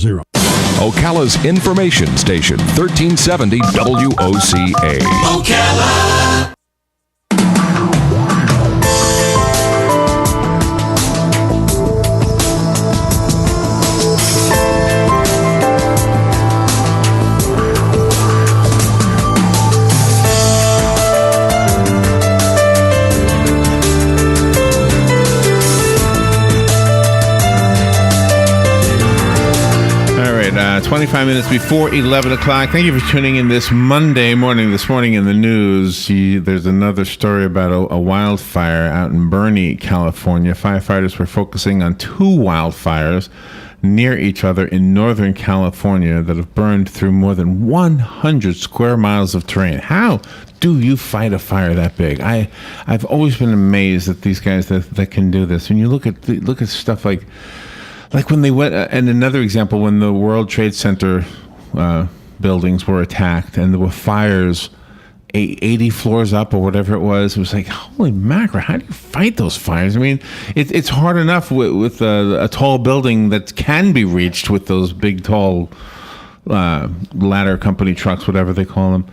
Ocala's information station, 1370 WOCA. Ocala. All right, 25 minutes before 11 o'clock. Thank you for tuning in this Monday morning. This morning in the news, there's another story about a wildfire out in Bernie, California. Firefighters were focusing on two wildfires near each other in Northern California that have burned through more than 100 square miles of terrain. How do you fight a fire that big? I've always been amazed at these guys that can do this. When you look at stuff like when they went, and another example, when the World Trade Center buildings were attacked and there were fires 80 floors up or whatever it was like, holy mackerel, how do you fight those fires? I mean, it's hard enough with a tall building that can be reached with those big, tall ladder company trucks, whatever they call them.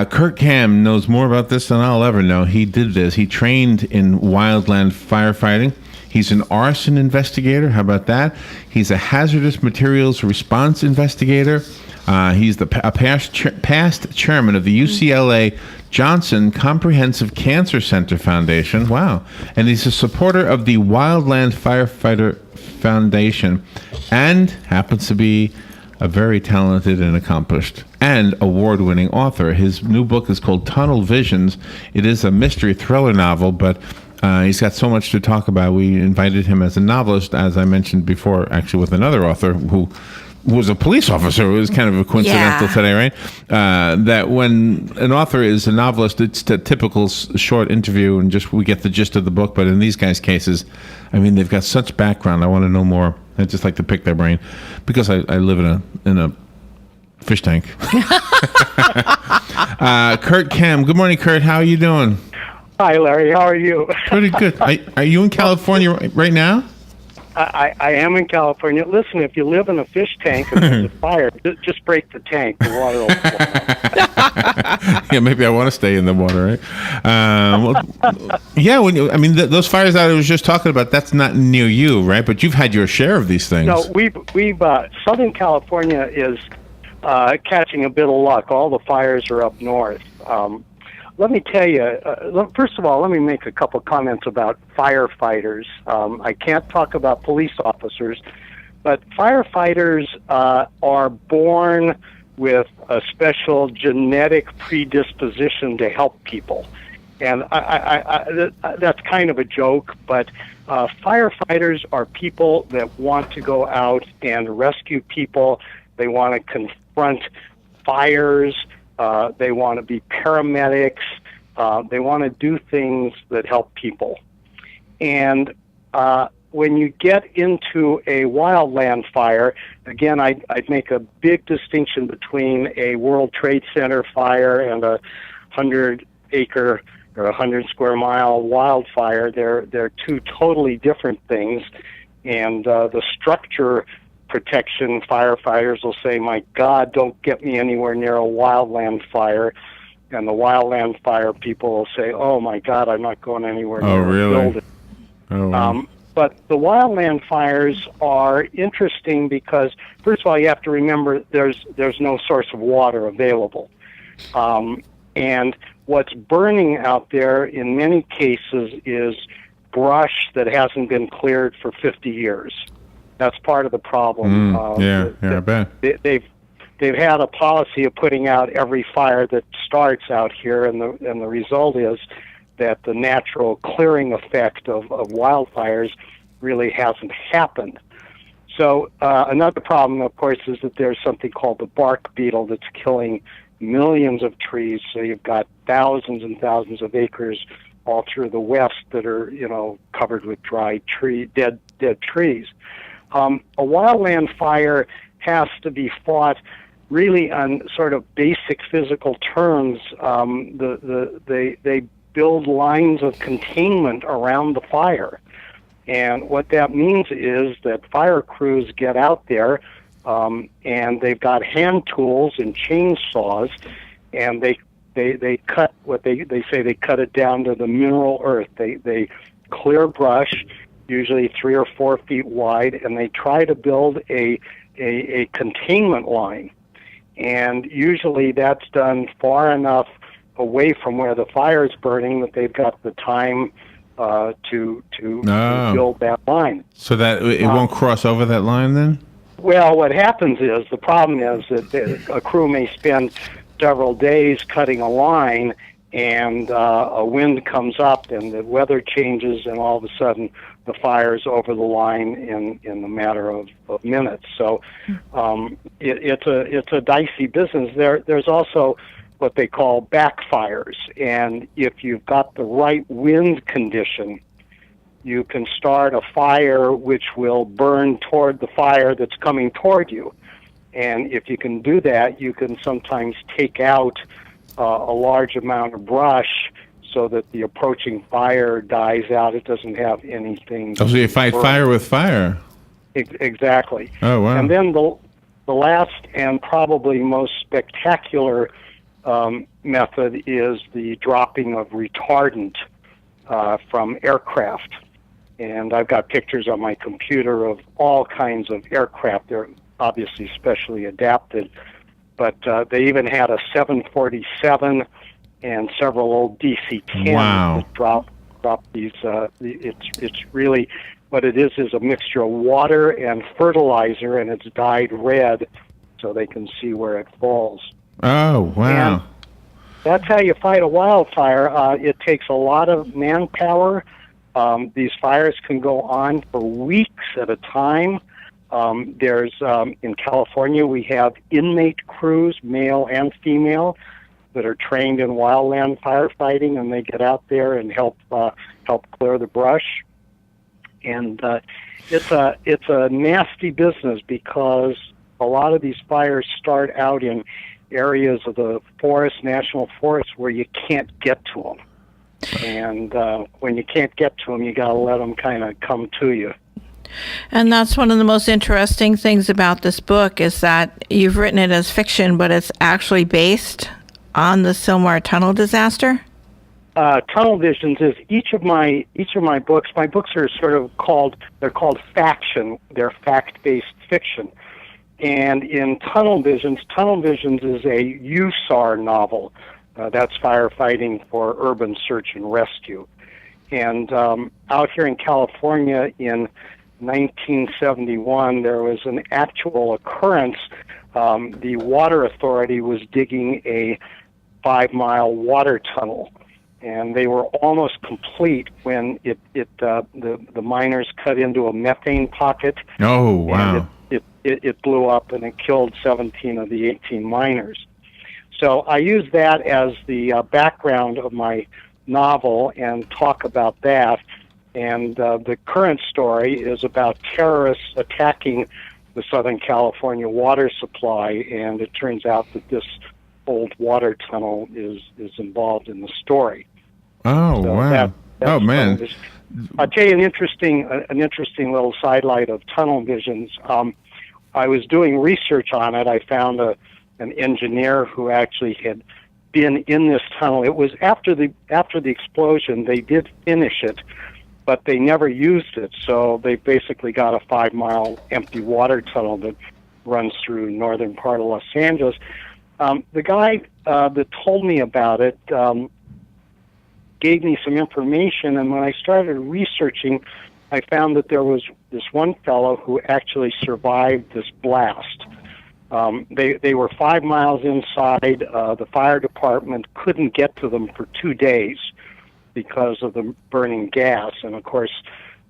Kurt Kamm knows more about this than I'll ever know. He did this. He trained in wildland firefighting. He's an arson investigator. How about that? He's a hazardous materials response investigator. He's a past chairman of the UCLA Johnson Comprehensive Cancer Center Foundation. Wow. And he's a supporter of the Wildland Firefighter Foundation and happens to be a very talented and accomplished and award-winning author. His new book is called Tunnel Visions. It is a mystery thriller novel, but he's got so much to talk about. We invited him as a novelist, as I mentioned before, actually with another author who was a police officer. It was kind of a coincidental today, right? That when an author is a novelist, it's a typical short interview and just we get the gist of the book. But in these guys' cases, I mean, they've got such background. I want to know more. I just like to pick their brain because I live in a fish tank. Kurt Kamm. Good morning, Kurt. How are you doing? Hi, Larry. How are you? Pretty good. Are you in California right now? I am in California. Listen, if you live in a fish tank and there's a fire, just break the tank. The water will flow. Yeah, maybe I want to stay in the water, right? Those fires that I was just talking about, that's not near you, right? But you've had your share of these things. No, we've Southern California is catching a bit of luck. All the fires are up north. Let me tell you, first of all, let me make a couple comments about firefighters. I can't talk about police officers, but firefighters are born with a special genetic predisposition to help people. And that's kind of a joke, but firefighters are people that want to go out and rescue people. They want to confront fires. They want to be paramedics. They want to do things that help people. And when you get into a wildland fire, again, I'd make a big distinction between a World Trade Center fire and a 100-acre or 100-square-mile wildfire. They're two totally different things. And the structure protection firefighters will say, my God, don't get me anywhere near a wildland fire. And the wildland fire people will say, oh, my God, I'm not going anywhere near a building. Oh, wow. But the wildland fires are interesting because, first of all, you have to remember there's no source of water available. And what's burning out there in many cases is brush that hasn't been cleared for 50 years. That's part of the problem. I bet. They've had a policy of putting out every fire that starts out here, and the result is that the natural clearing effect of wildfires really hasn't happened. So another problem, of course, is that there's something called the bark beetle that's killing millions of trees. So you've got thousands and thousands of acres all through the West that are, covered with dead trees. A wildland fire has to be fought really on sort of basic physical terms. They build lines of containment around the fire. And what that means is that fire crews get out there, and they've got hand tools and chainsaws, and they cut what they say they cut it down to the mineral earth. They clear brush, usually 3 or 4 feet wide, and they try to build a containment line. And usually that's done far enough away from where the fire is burning that they've got the time to build that line. So that it won't cross over that line then? Well, what happens is, the problem is that a crew may spend several days cutting a line, and a wind comes up and the weather changes, and all of a sudden the fire's over the line in a matter of minutes. So it's a dicey business. There's also what they call backfires, and if you've got the right wind condition, you can start a fire which will burn toward the fire that's coming toward you. And if you can do that, you can sometimes take out a large amount of brush so that the approaching fire dies out. It doesn't have anything. Oh, so you fight fire with fire. Exactly. Oh, wow. And then the last and probably most spectacular method is the dropping of retardant from aircraft. And I've got pictures on my computer of all kinds of aircraft. They're obviously specially adapted, but they even had a 747 and several old DC-10s that drop these. It's really, what it is a mixture of water and fertilizer, and it's dyed red so they can see where it falls. Oh, wow. And that's how you fight a wildfire. It takes a lot of manpower. These fires can go on for weeks at a time. There's in California, we have inmate crews, male and female, that are trained in wildland firefighting, and they get out there and help clear the brush. And it's a nasty business, because a lot of these fires start out in areas of the forest, national forests, where you can't get to them. And when you can't get to them, you got to let them kind of come to you. And that's one of the most interesting things about this book, is that you've written it as fiction, but it's actually based on the Sylmar Tunnel disaster. Tunnel Visions is each of my books. My books are sort of called faction. They're fact-based fiction. And in Tunnel Visions is a USAR novel. That's firefighting for urban search and rescue. And out here in California in 1971, there was an actual occurrence. The Water Authority was digging a 5-mile water tunnel, and they were almost complete when the miners cut into a methane pocket. Oh, wow. And it blew up, and it killed 17 of the 18 miners. So I use that as the background of my novel and talk about that. And the current story is about terrorists attacking the Southern California water supply, and it turns out that this old water tunnel is involved in the story. Oh, so wow. Oh, man. I'll tell you an interesting little sidelight of Tunnel Visions. I was doing research on it. I found an engineer who actually had been in this tunnel. It was after the explosion. They did finish it, but they never used it. So they basically got a 5-mile empty water tunnel that runs through northern part of Los Angeles. The guy that told me about it gave me some information, and when I started researching, I found that there was this one fellow who actually survived this blast. They were 5 miles inside. The fire department couldn't get to them for 2 days because of the burning gas. And, of course,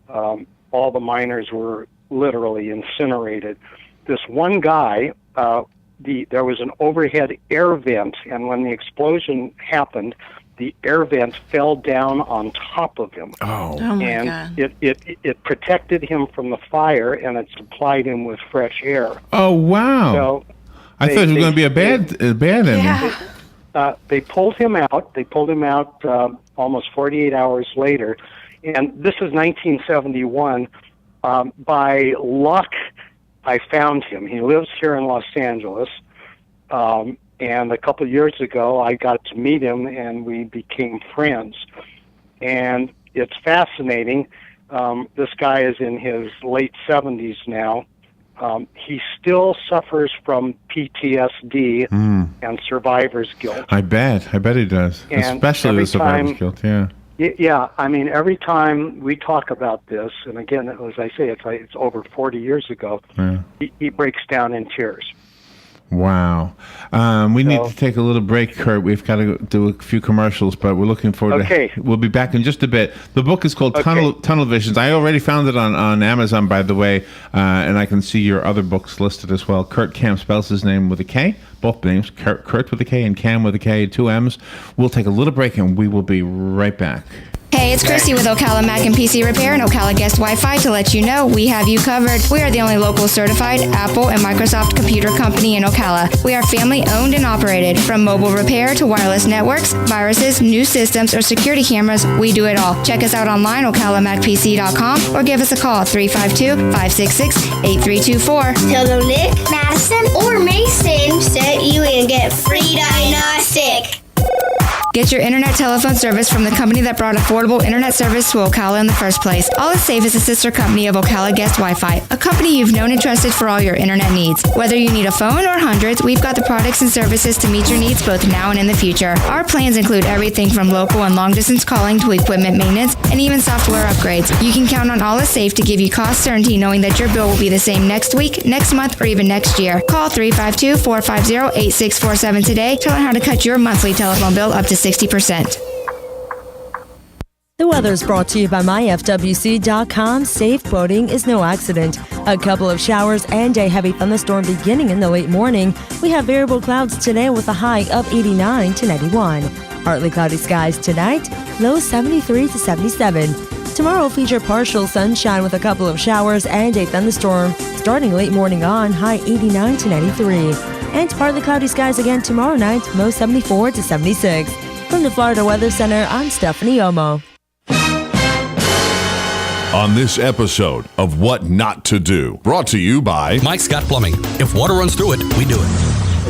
all the miners were literally incinerated. This one guy, there was an overhead air vent, and when the explosion happened, the air vent fell down on top of him. Oh my God. God. It protected him from the fire, and it supplied him with fresh air. Oh, wow. So I thought it was going to be a bad ending. Yeah. They pulled him out. They pulled him out almost 48 hours later, and this is 1971. By luck, I found him. He lives here in Los Angeles. And a couple of years ago, I got to meet him, and we became friends. And it's fascinating. This guy is in his late 70s now. He still suffers from PTSD and survivor's guilt. I bet he does, And especially every the survivor's time- guilt. Yeah. Yeah, I mean, every time we talk about this, and again, as I say, it's over 40 years ago, Yeah. he breaks down in tears. Wow. We need to take a little break, Kurt. We've got to do a few commercials, but we're looking forward Okay. to. We'll be back in just a bit. The book is called Okay. Tunnel Visions. I already found it on Amazon, by the way, and I can see your other books listed as well. Kurt Kamm spells his name with a K. Both names, Kurt with a K and Kamm with a K, 2 M's. We'll take a little break, and we will be right back. Hey, it's Christy with Ocala Mac and PC Repair and Ocala Guest Wi-Fi to let you know we have you covered. We are the only local certified Apple and Microsoft computer company in Ocala. We are family owned and operated. From mobile repair to wireless networks, viruses, new systems, or security cameras, we do it all. Check us out online, ocalamacpc.com, or give us a call, 352-566-8324. Tell them Nick, Madison, or Mason sent you and get free diagnostic. Get your internet telephone service from the company that brought affordable internet service to Ocala in the first place. All is Safe is a sister company of Ocala Guest Wi-Fi, a company you've known and trusted for all your internet needs. Whether you need a phone or hundreds, we've got the products and services to meet your needs both now and in the future. Our plans include everything from local and long-distance calling to equipment maintenance and even software upgrades. You can count on All is Safe to give you cost certainty knowing that your bill will be the same next week, next month, or even next year. Call 352-450-8647 today to learn how to cut your monthly telephone bill up to 60%. The weather's brought to you by myfwc.com. Safe boating is no accident. A couple of showers and a heavy thunderstorm beginning in the late morning. We have variable clouds today with a high of 89 to 91. Partly cloudy skies tonight, low 73 to 77. Tomorrow will feature partial sunshine with a couple of showers and a thunderstorm. Starting late morning on, high 89 to 93. And partly cloudy skies again tomorrow night, low 74 to 76. From the Florida Weather Center, I'm Stephanie Omo. On this episode of What Not to Do, brought to you by Mike Scott Plumbing. If water runs through it, we do it.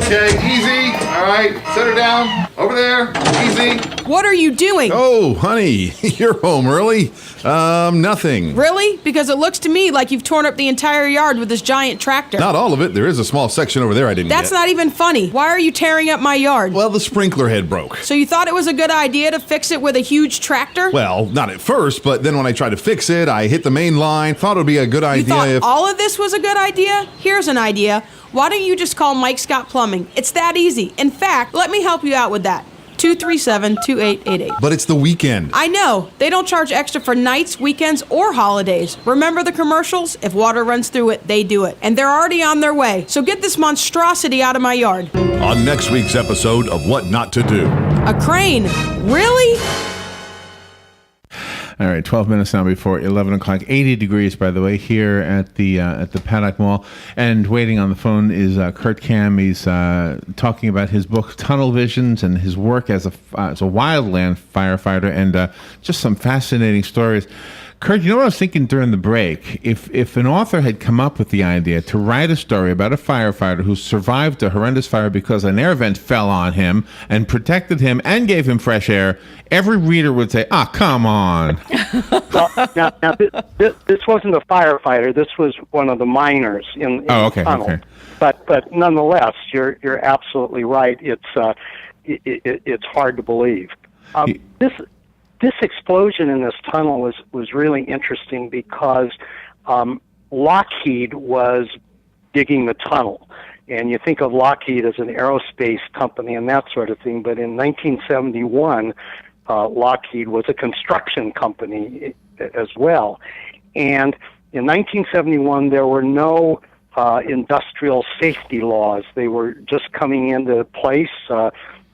Okay, easy. All right, set her down. Over there. Easy. What are you doing? Oh, honey, you're home early. Nothing. Really? Because it looks to me like you've torn up the entire yard with this giant tractor. Not all of it. There is a small section over there I didn't That's get. not even funny. Why are you tearing up my yard? Well, the sprinkler head broke. So you thought it was a good idea to fix it with a huge tractor? Well, not at first, but then when I tried to fix it, I hit the main line. Thought it would be a good You idea thought if... all of this was a good idea? Here's an idea. Why don't you just call Mike Scott Plumbing? It's that easy. In fact, let me help you out with that. 237-2888. But it's the weekend. I know. They don't charge extra for nights, weekends, or holidays. Remember the commercials? If water runs through it, they do it. And they're already on their way. So get this monstrosity out of my yard. On next week's episode of What Not to Do. A crane? Really? All right, 12 minutes now before 11 o'clock. 80 degrees, by the way, here at the Paddock Mall. And waiting on the phone is Kurt Kamm. He's talking about his book, Tunnel Visions, and his work as a wildland firefighter, and just some fascinating stories. Kurt, you know what I was thinking during the break? If an author had come up with the idea to write a story about a firefighter who survived a horrendous fire because an air vent fell on him and protected him and gave him fresh air, every reader would say, come on. Well, now this wasn't a firefighter. This was one of the miners in the tunnel. Okay. But nonetheless, you're absolutely right. It's hard to believe. This explosion in this tunnel was really interesting because Lockheed was digging the tunnel. And you think of Lockheed as an aerospace company and that sort of thing, but in 1971, Lockheed was a construction company as well. And in 1971, there were no industrial safety laws. They were just coming into place.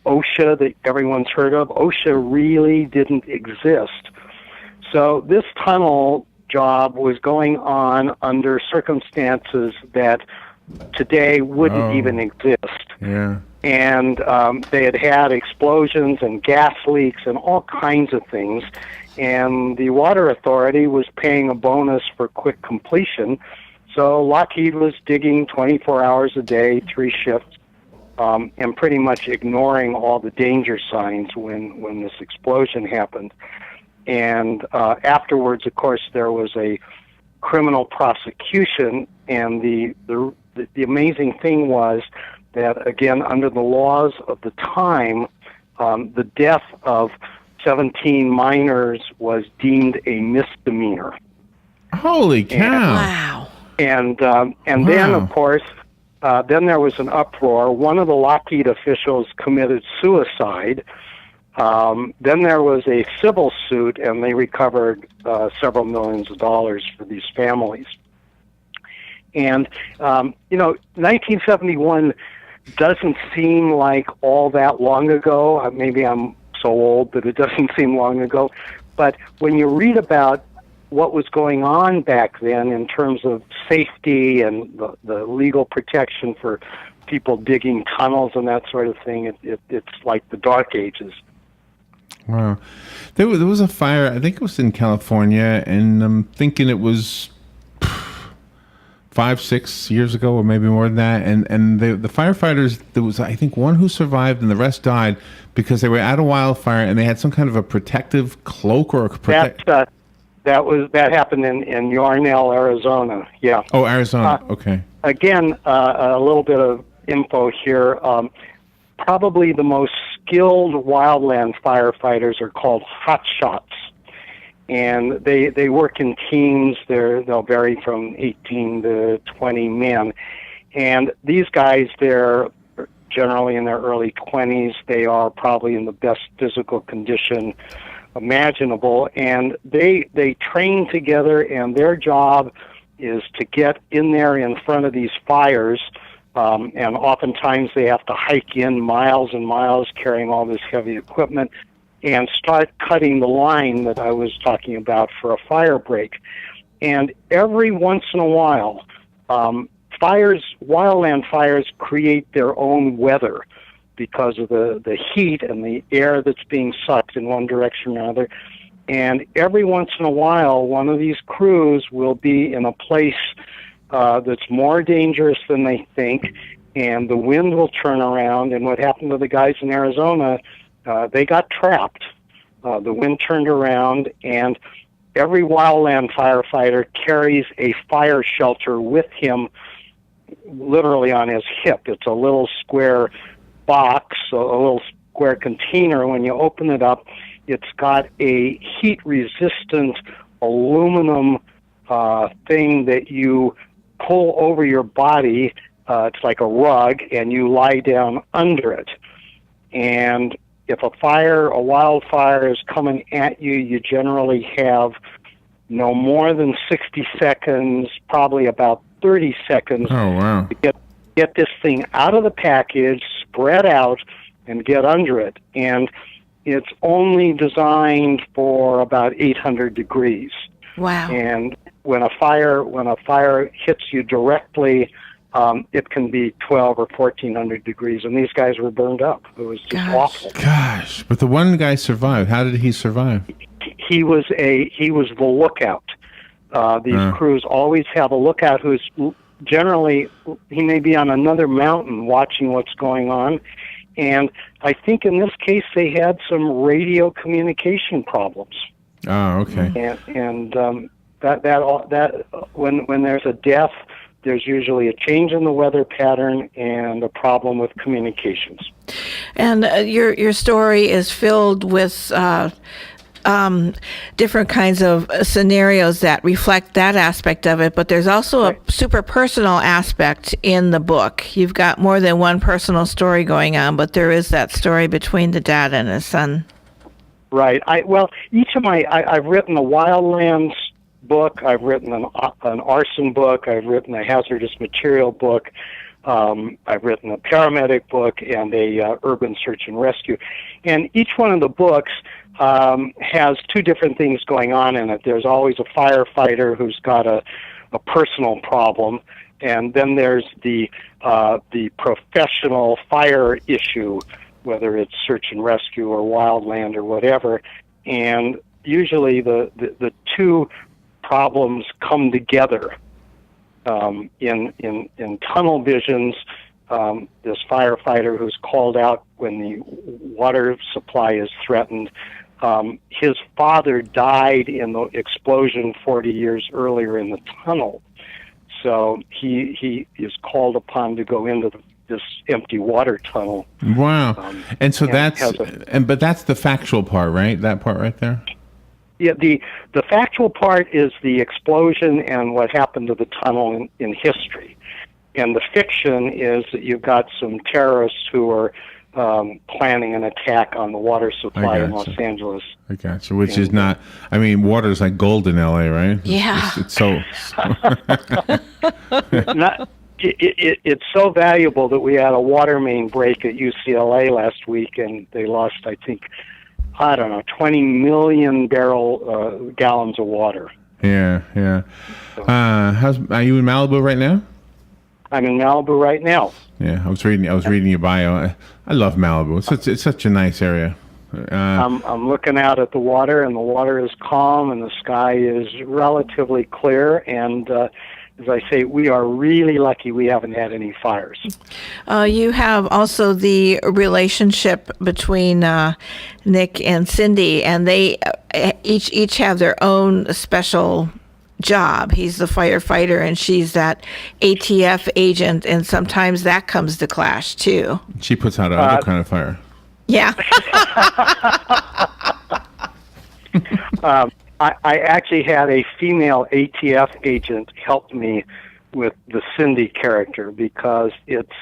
OSHA, that everyone's heard of, OSHA really didn't exist. So this tunnel job was going on under circumstances that today wouldn't even exist. Yeah. And they had explosions and gas leaks and all kinds of things. And the Water Authority was paying a bonus for quick completion. So Lockheed was digging 24 hours a day, 3 shifts, and pretty much ignoring all the danger signs when this explosion happened. And afterwards, of course, there was a criminal prosecution, and the amazing thing was that, again, under the laws of the time, the death of 17 miners was deemed a misdemeanor. Holy cow! Wow. And then, of course, then there was an uproar. One of the Lockheed officials committed suicide. Then there was a civil suit, and they recovered several millions of dollars for these families. And, 1971 doesn't seem like all that long ago. Maybe I'm so old that it doesn't seem long ago. But when you read about what was going on back then in terms of safety and the legal protection for people digging tunnels and that sort of thing, it's like the Dark Ages. Wow. There was a fire, I think it was in California, and I'm thinking it was 5-6 years ago, or maybe more than that. And the firefighters, there was, I think, one who survived and the rest died because they were at a wildfire and they had some kind of a protective cloak or a That happened in Yarnell, Arizona. Yeah. Oh, Arizona. Okay. Again, a little bit of info here. Probably the most skilled wildland firefighters are called hotshots, and they work in teams. They'll vary from 18 to 20 men, and these guys, they're generally in their early 20s. They are probably in the best physical condition imaginable, and they train together, and their job is to get in there in front of these fires, and oftentimes they have to hike in miles and miles carrying all this heavy equipment and start cutting the line that I was talking about for a fire break. And every once in a while, wildland fires create their own weather because of the heat and the air that's being sucked in one direction or another. And every once in a while, one of these crews will be in a place that's more dangerous than they think, and the wind will turn around. And what happened to the guys in Arizona, they got trapped. The wind turned around, and every wildland firefighter carries a fire shelter with him, literally on his hip. It's a little square box, a little square container. When you open it up, it's got a heat-resistant aluminum thing that you pull over your body. It's like a rug, and you lie down under it. And if a wildfire is coming at you, you generally have no more than 60 seconds, probably about 30 seconds to get this thing out of the package, spread out, and get under it. And it's only designed for about 800 degrees. Wow. And when a fire hits you directly, it can be 12 or 1400 degrees, and these guys were burned up. It was just awful. Gosh, but the one guy survived. How did he survive? He was the lookout. These crews always have a lookout who's generally, he may be on another mountain watching what's going on. And I think in this case they had some radio communication problems. Oh, okay. And that when there's a death, there's usually a change in the weather pattern and a problem with communications. And your story is filled with different kinds of scenarios that reflect that aspect of it, but there's also a super personal aspect in the book. You've got more than one personal story going on, but there is that story between the dad and his son. Right. Each of I've written a wildlands book, I've written an arson book, I've written a hazardous material book, I've written a paramedic book, and a urban search and rescue. And each one of the books has two different things going on in it. There's always a firefighter who's got a personal problem, and then there's the professional fire issue, whether it's search and rescue or wildland or whatever. And usually the two problems come together. in tunnel visions. This firefighter who's called out when the water supply is threatened. His father died in the explosion 40 years earlier in the tunnel. So he is called upon to go into this empty water tunnel. Wow. And so but that's the factual part, right? That part right there? Yeah, the factual part is the explosion and what happened to the tunnel in history. And the fiction is that you've got some terrorists who are planning an attack on the water supply in Los Angeles. I got you, which is not, I mean, water is like gold in L.A., right? Yeah. It's so... It's so valuable that we had a water main break at UCLA last week, and they lost, I think, 20 million gallons of water. Yeah. Are you in Malibu right now? I'm in Malibu right now. Yeah, I was reading your bio. I love Malibu. It's such a nice area. I'm looking out at the water, and the water is calm, and the sky is relatively clear. And as I say, we are really lucky we haven't had any fires. You have also the relationship between Nick and Cindy, and they each have their own special job. He's the firefighter, and she's that ATF agent, and sometimes that comes to clash too. She puts out another kind of fire. Yeah. I actually had a female ATF agent help me with the Cindy character because it's,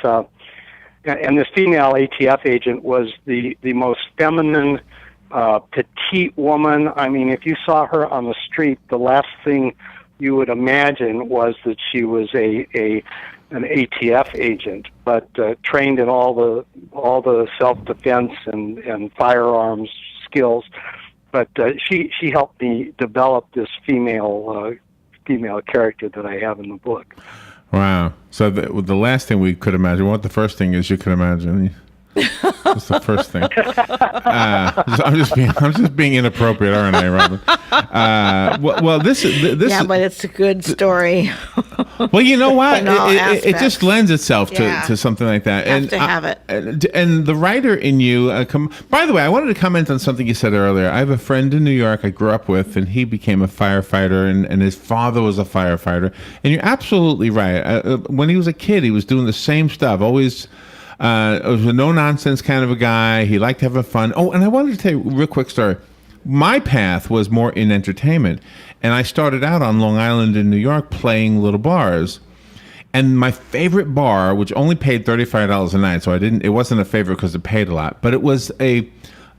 and this female ATF agent was the most feminine, petite woman. I mean, if you saw her on the street, the last thing you would imagine was that she was an ATF agent, but trained in all the self-defense and firearms skills. But she helped me develop this female character that I have in the book. Wow! So the last thing we could imagine, what the first thing is you could imagine. That's the first thing. I'm just being inappropriate, aren't I, Robin? Well, this. Yeah, but it's a good story. Well, you know what? It just lends itself to something like that. Have to have it. And the writer in you. By the way, I wanted to comment on something you said earlier. I have a friend in New York I grew up with, and he became a firefighter, and his father was a firefighter. And you're absolutely right. When he was a kid, he was doing the same stuff. Always. It was a no-nonsense kind of a guy. He liked having fun. Oh, and I wanted to tell you a real quick story. My path was more in entertainment, and I started out on Long Island in New York playing little bars. And my favorite bar, which only paid $35 a night, so it wasn't a favorite because it paid a lot, but it was a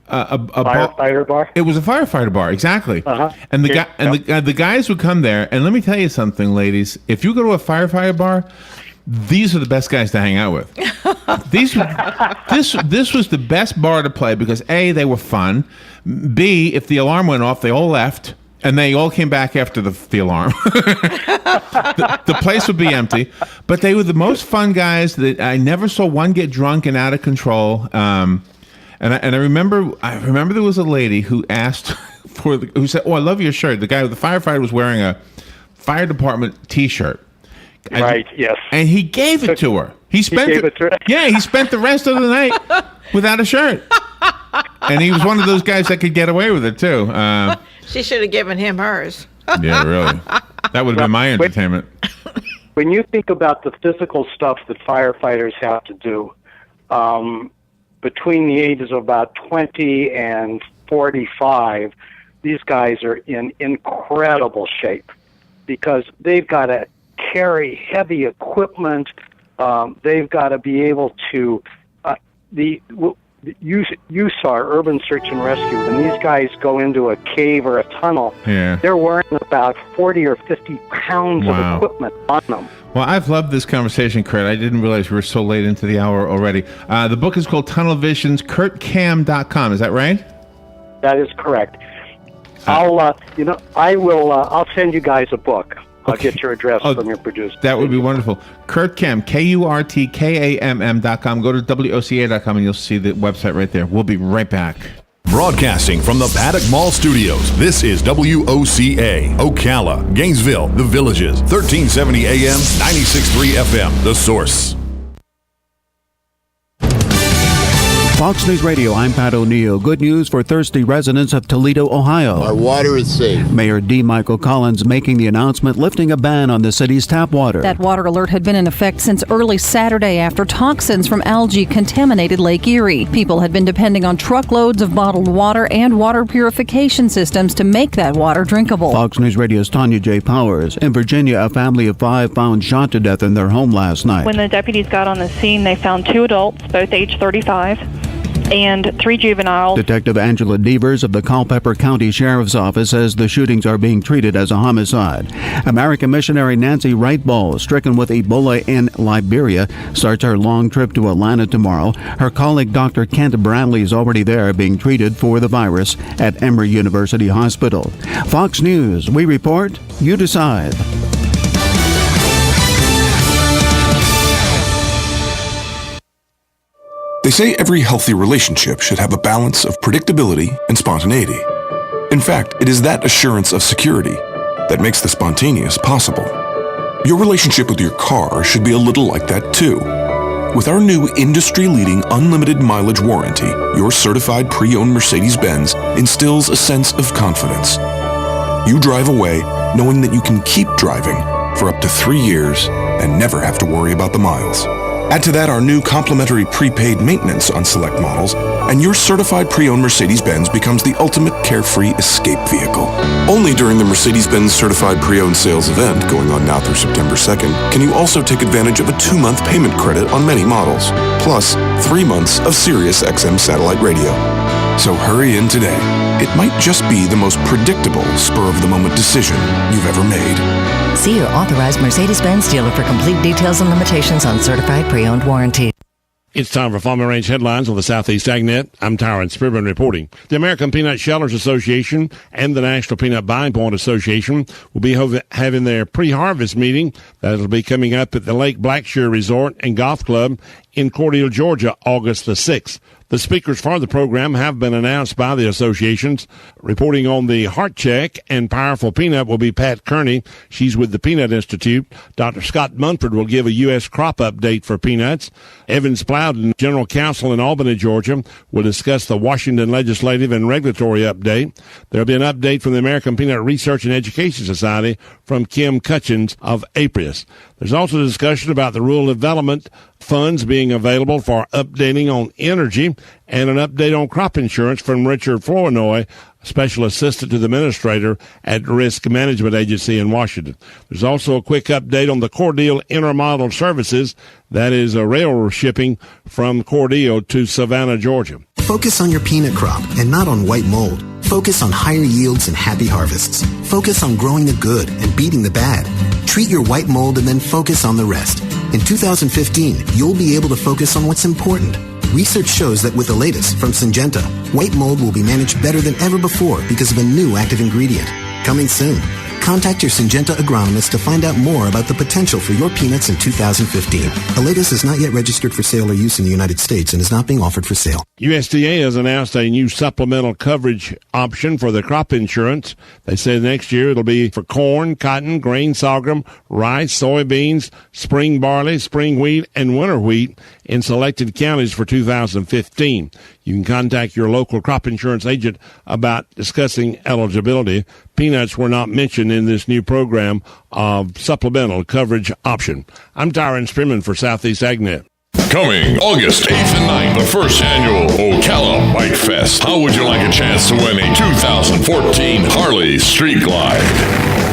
firefighter bar. It was a firefighter bar, exactly. Uh-huh. And the guys would come there, and let me tell you something, ladies. If you go to a firefighter bar, these are the best guys to hang out with. This was the best bar to play because A, they were fun. B, if the alarm went off, they all left. And they all came back after the alarm. the place would be empty. But they were the most fun guys. That I never saw one get drunk and out of control. And I remember there was a lady who asked who said, "Oh, I love your shirt." The firefighter was wearing a fire department T-shirt. Right. Yes. And he gave it to her. He spent the rest of the night without a shirt. And he was one of those guys that could get away with it too. She should have given him hers. Yeah, really. That would have been my entertainment. When you think about the physical stuff that firefighters have to do, between the ages of about 20 and 45, these guys are in incredible shape because they've got to carry heavy equipment. They've got to be able to you saw urban search and rescue. When these guys go into a cave or a tunnel, they're wearing about 40 or 50 pounds of equipment on them. Well, I've loved this conversation, Kurt. I didn't realize we were so late into the hour already. The book is called Tunnel Visions, KurtKamm.com. Is that right? That is correct. I'll send you guys a book. I'll get your address from your producer. That would be wonderful. Kurt Kamm, KurtKamm.com. Go to WOCA.com and you'll see the website right there. We'll be right back. Broadcasting from the Paddock Mall Studios, this is WOCA, Ocala, Gainesville, The Villages, 1370 AM, 96.3 FM, The Source. Fox News Radio, I'm Pat O'Neill. Good news for thirsty residents of Toledo, Ohio. Our water is safe. Mayor D. Michael Collins making the announcement lifting a ban on the city's tap water. That water alert had been in effect since early Saturday after toxins from algae contaminated Lake Erie. People had been depending on truckloads of bottled water and water purification systems to make that water drinkable. Fox News Radio's Tanya J. Powers. In Virginia, a family of 5 found shot to death in their home last night. When the deputies got on the scene, they found 2 adults, both age 35. And 3 juveniles. Detective Angela Devers of the Culpeper County Sheriff's Office says the shootings are being treated as a homicide. American missionary Nancy Wright-Ball, stricken with Ebola in Liberia, starts her long trip to Atlanta tomorrow. Her colleague Dr. Kent Bradley is already there being treated for the virus at Emory University Hospital. Fox News, we report, you decide. They say every healthy relationship should have a balance of predictability and spontaneity. In fact, it is that assurance of security that makes the spontaneous possible. Your relationship with your car should be a little like that too. With our new industry-leading unlimited mileage warranty, your certified pre-owned Mercedes-Benz instills a sense of confidence. You drive away knowing that you can keep driving for up to 3 years and never have to worry about the miles. Add to that our new complimentary prepaid maintenance on select models, and your certified pre-owned Mercedes-Benz becomes the ultimate carefree escape vehicle. Only during the Mercedes-Benz Certified Pre-Owned Sales event, going on now through September 2nd, can you also take advantage of a 2-month payment credit on many models, plus 3 months of Sirius XM satellite radio. So hurry in today. It might just be the most predictable, spur-of-the-moment decision you've ever made. See your authorized Mercedes-Benz dealer for complete details and limitations on certified pre-owned warranty. It's time for Farm and Range headlines on the Southeast AgNet. I'm Tyron Spearman reporting. The American Peanut Shellers Association and the National Peanut Buying Point Association will be having their pre-harvest meeting. That'll be coming up at the Lake Blackshear Resort and Golf Club in Cordele, Georgia, August the 6th. The speakers for the program have been announced by the associations. Reporting on the Heart Check and Powerful Peanut will be Pat Kearney. She's with the Peanut Institute. Dr. Scott Munford will give a U.S. crop update for peanuts. Evans Plowden, General Counsel in Albany, Georgia, will discuss the Washington legislative and regulatory update. There will be an update from the American Peanut Research and Education Society from Kim Cutchins of APRIUS. There's also a discussion about the rural development funds being available for updating on energy and an update on crop insurance from Richard Flournoy, Special Assistant to the Administrator at Risk Management Agency in Washington. There's also a quick update on the Cordele Intermodal Services. That is a rail shipping from Cordele to Savannah, Georgia. Focus on your peanut crop and not on white mold. Focus on higher yields and happy harvests. Focus on growing the good and beating the bad. Treat your white mold and then focus on the rest. In 2015, you'll be able to focus on what's important. Research shows that with the latest from Syngenta, white mold will be managed better than ever before because of a new active ingredient. Coming soon. Contact your Syngenta agronomist to find out more about the potential for your peanuts in 2015. Elatus is not yet registered for sale or use in the United States and is not being offered for sale. USDA has announced a new supplemental coverage option for the crop insurance. They say next year it'll be for corn, cotton, grain, sorghum, rice, soybeans, spring barley, spring wheat, and winter wheat in selected counties for 2015. You can contact your local crop insurance agent about discussing eligibility. Peanuts were not mentioned in this new program of supplemental coverage option. I'm Tyron Spearman for Southeast AgNet. Coming August 8th and 9th, the first annual Ocala Bike Fest. How would you like a chance to win a 2014 Harley Street Glide?